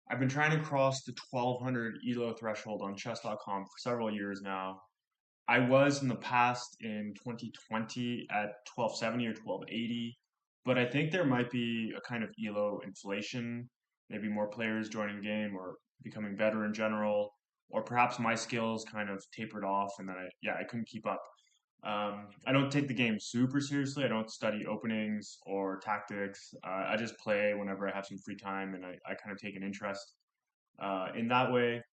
I've been trying to cross the 1200 ELO threshold on chess.com for several years now. I was in the past in 2020 at 1270 or 1280, but I think there might be a kind of ELO inflation, maybe more players joining the game or becoming better in general, or perhaps my skills kind of tapered off and then I couldn't keep up. I don't take the game super seriously. I don't study openings or tactics. I just play whenever I have some free time and I kind of take an interest in that way.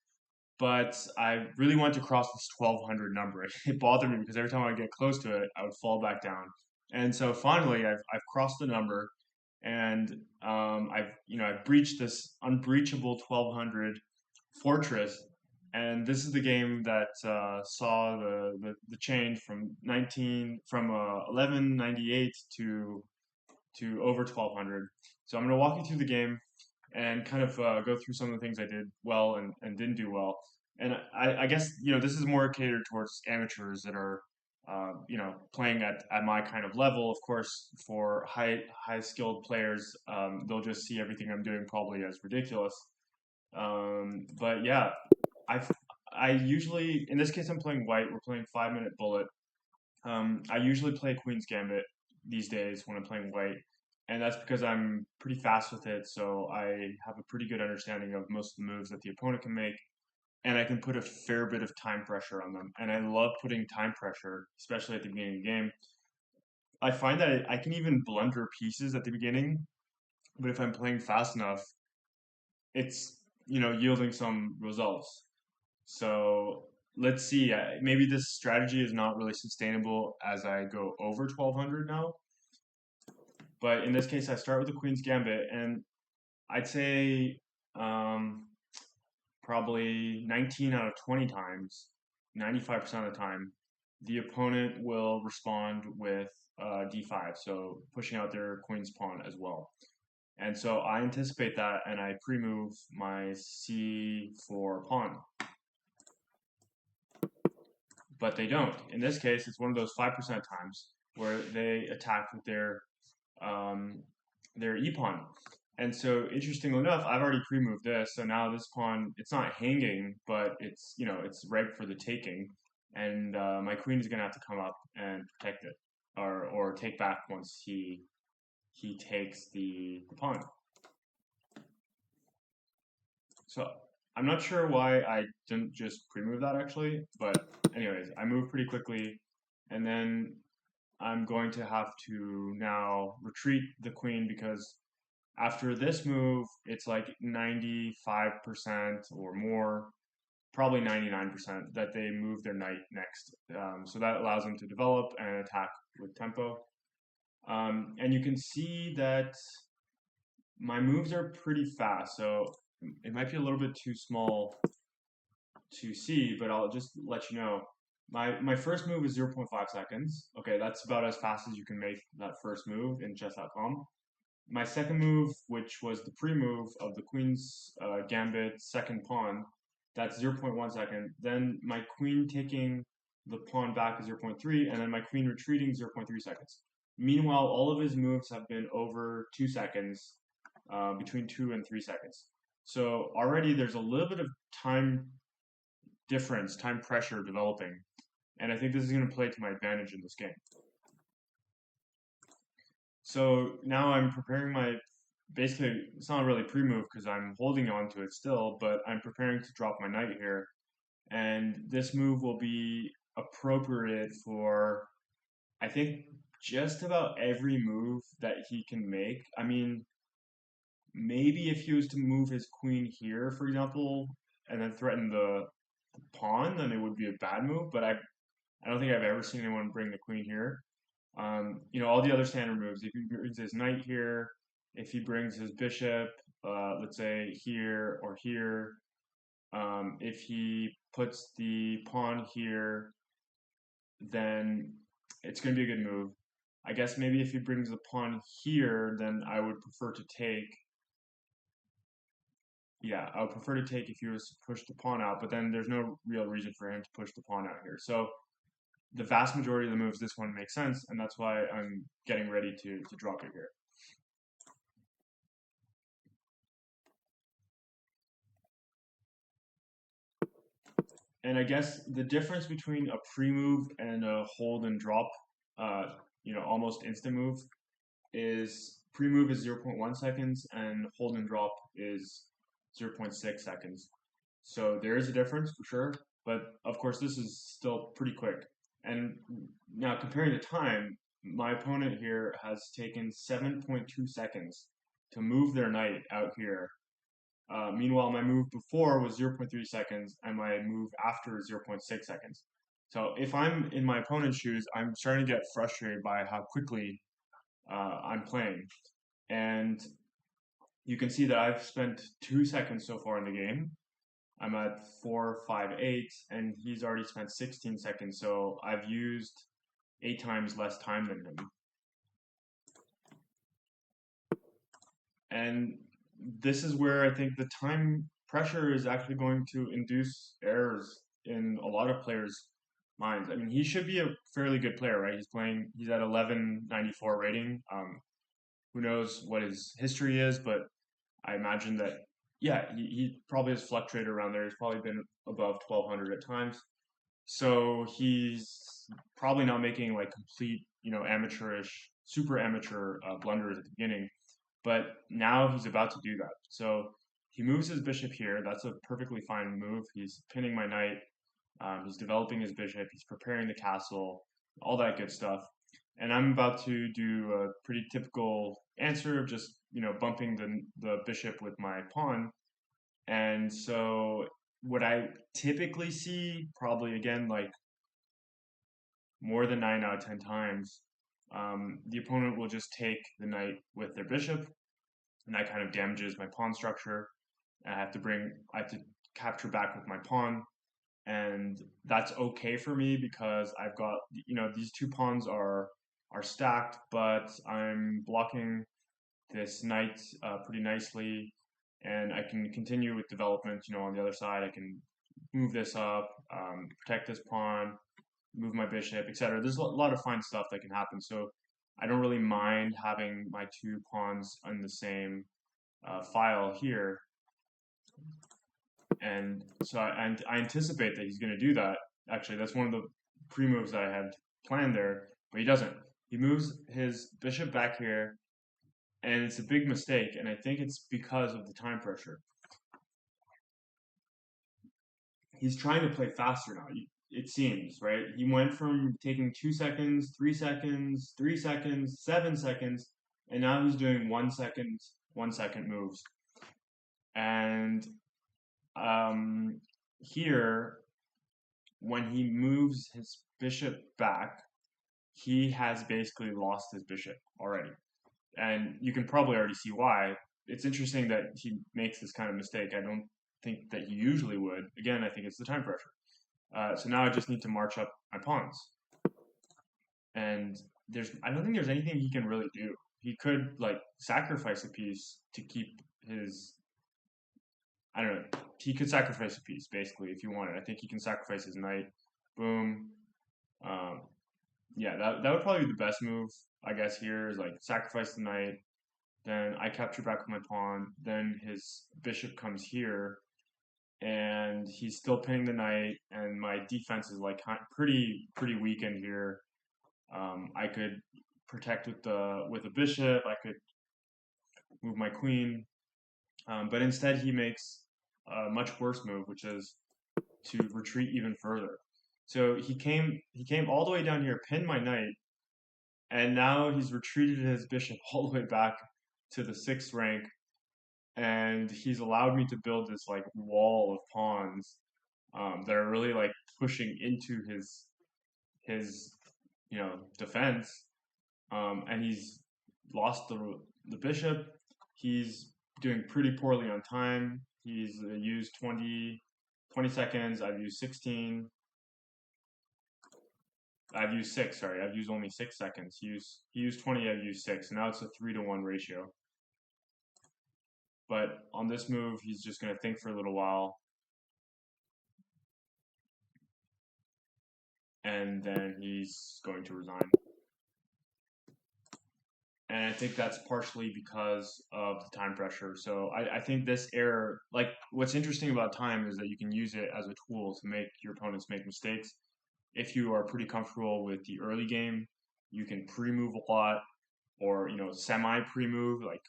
But I really want to cross this 1200 number. It bothered me because every time I get close to it, I would fall back down. And so finally, I've crossed the number, and I've breached this unbreachable 1200 fortress. And this is the game that saw the change from 1198 to over 1200. So I'm going to walk you through the game and kind of go through some of the things I did well and didn't do well. And I guess this is more catered towards amateurs that are playing at my kind of level. Of course, for high skilled players, they'll just see everything I'm doing probably as ridiculous. But yeah, I I usually in this case I'm playing white. We're playing 5 minute bullet. I usually play Queen's Gambit these days when I'm playing white, and that's because I'm pretty fast with it, so I have a pretty good understanding of most of the moves that the opponent can make, and I can put a fair bit of time pressure on them. And I love putting time pressure, especially at the beginning of the game. I find that I can even blunder pieces at the beginning, but if I'm playing fast enough, it's yielding some results. So let's see. Maybe this strategy is not really sustainable as I go over 1200 now. But in this case, I start with the Queen's Gambit, and I'd say um, probably 19 out of 20 times, 95% of the time, the opponent will respond with d5, so pushing out their queen's pawn as well. And so I anticipate that, and I pre-move my c4 pawn. But they don't. In this case, it's one of those 5% times where they attack with um, their e pawn. And so, interestingly enough, I've already pre-moved this, so now this pawn it's not hanging, but it's ripe for the taking, and my queen is gonna have to come up and protect it, or take back once he takes the pawn. So I'm not sure why I didn't just pre-move that actually, but anyways, I moved pretty quickly, and then I'm going to have to now retreat the queen because after this move, it's like 95% or more, probably 99% that they move their knight next. So that allows them to develop and attack with tempo. And you can see that my moves are pretty fast, so it might be a little bit too small to see, but I'll just let you know. My first move is 0.5 seconds. Okay, that's about as fast as you can make that first move in chess.com. My second move, which was the pre-move of the queen's gambit second pawn, that's 0.1 second. Then my queen taking the pawn back is zero point 0.3, and then my queen retreating 0.3 seconds. Meanwhile, all of his moves have been over 2 seconds, between 2 and 3 seconds. So already there's a little bit of time difference, time pressure developing, and I think this is going to play to my advantage in this game. So now I'm preparing my basically it's not really pre-move because I'm holding on to it still, but I'm preparing to drop my knight here, and this move will be appropriate for I think just about every move that he can make. I mean, maybe if he was to move his queen here, for example, and then threaten the pawn, then it would be a bad move. But I don't think I've ever seen anyone bring the queen here. All the other standard moves. If he brings his knight here, if he brings his bishop, let's say here or here, if he puts the pawn here, then it's going to be a good move. I guess maybe if he brings the pawn here, then I would prefer to take. Yeah, I would prefer to take if he was to push the pawn out, but then there's no real reason for him to push the pawn out here. So the vast majority of the moves, this one makes sense, and that's why I'm getting ready to drop it here. And I guess the difference between a pre-move and a hold and drop, uh, almost instant move, is pre-move is 0.1 seconds and hold and drop is 0.6 seconds. So there is a difference for sure, but of course this is still pretty quick. And now comparing the time, my opponent here has taken 7.2 seconds to move their knight out here. Meanwhile, my move before was 0.3 seconds, and my move after is 0.6 seconds. So if I'm in my opponent's shoes, I'm starting to get frustrated by how quickly I'm playing. And you can see that I've spent 2 seconds so far in the game. I'm at 458, and he's already spent 16 seconds. So I've used 8 times less time than him. And this is where I think the time pressure is actually going to induce errors in a lot of players' minds. I mean, he should be a fairly good player, right? He's at 1194 rating. Who knows what his history is, but I imagine that, yeah, he probably has fluctuated around there. He's probably been above 1200 at times. So he's probably not making like complete, amateurish, super amateur blunders at the beginning. But now he's about to do that. So he moves his bishop here. That's a perfectly fine move. He's pinning my knight. He's developing his bishop. He's preparing the castle, all that good stuff. And I'm about to do a pretty typical answer of just, bumping the bishop with my pawn. And so what I typically see, probably again, like more than 9 out of 10 times, the opponent will just take the knight with their bishop, and that kind of damages my pawn structure. I have to capture back with my pawn, and that's okay for me because I've got, these two pawns are stacked, but I'm blocking this knight pretty nicely, and I can continue with development. On the other side, I can move this up, protect this pawn, move my bishop, etc. There's a lot of fine stuff that can happen. So I don't really mind having my two pawns on the same file here. And so I anticipate that he's going to do that. Actually, that's one of the pre-moves that I had planned there, but he doesn't. He moves his bishop back here, and it's a big mistake, and I think it's because of the time pressure. He's trying to play faster now, it seems, right? He went from taking 2 seconds, 3 seconds, 3 seconds, 7 seconds, and now he's doing 1 second, 1 second moves. And here, when he moves his bishop back, he has basically lost his bishop already. And you can probably already see why. It's interesting that he makes this kind of mistake. I don't think that he usually would. Again, I think it's the time pressure. So now I just need to march up my pawns. And I don't think there's anything he can really do. He could like sacrifice a piece to keep his, I don't know. He could sacrifice a piece basically if you wanted. I think he can sacrifice his knight. Boom. Um, yeah, that would probably be the best move, I guess. Here is like sacrifice the knight. Then I capture back with my pawn. Then his bishop comes here, and he's still pinning the knight. And my defense is like pretty weakened here. I could protect with a bishop. I could move my queen, but instead he makes a much worse move, which is to retreat even further. So he came all the way down here, pinned my knight, and now he's retreated his bishop all the way back to the 6th rank, and he's allowed me to build this like wall of pawns that are really like pushing into his defense, and he's lost the bishop. He's doing pretty poorly on time. He's used 20 seconds. I've used 16. I've used 6. Sorry, I've used only 6 seconds. He used 20. I've used 6. Now it's a 3-to-1 ratio. But on this move, he's just going to think for a little while, and then he's going to resign. and I think that's partially because of the time pressure. So I think this error, like what's interesting about time is that you can use it as a tool to make your opponents make mistakes. If you are pretty comfortable with the early game, you can pre-move a lot, or semi pre-move, like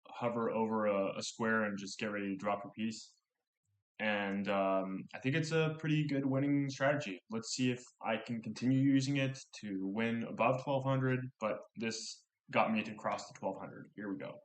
hover over a square and just get ready to drop your piece. And I think it's a pretty good winning strategy. Let's see if I can continue using it to win above 1200, but this got me to cross the 1200. Here we go.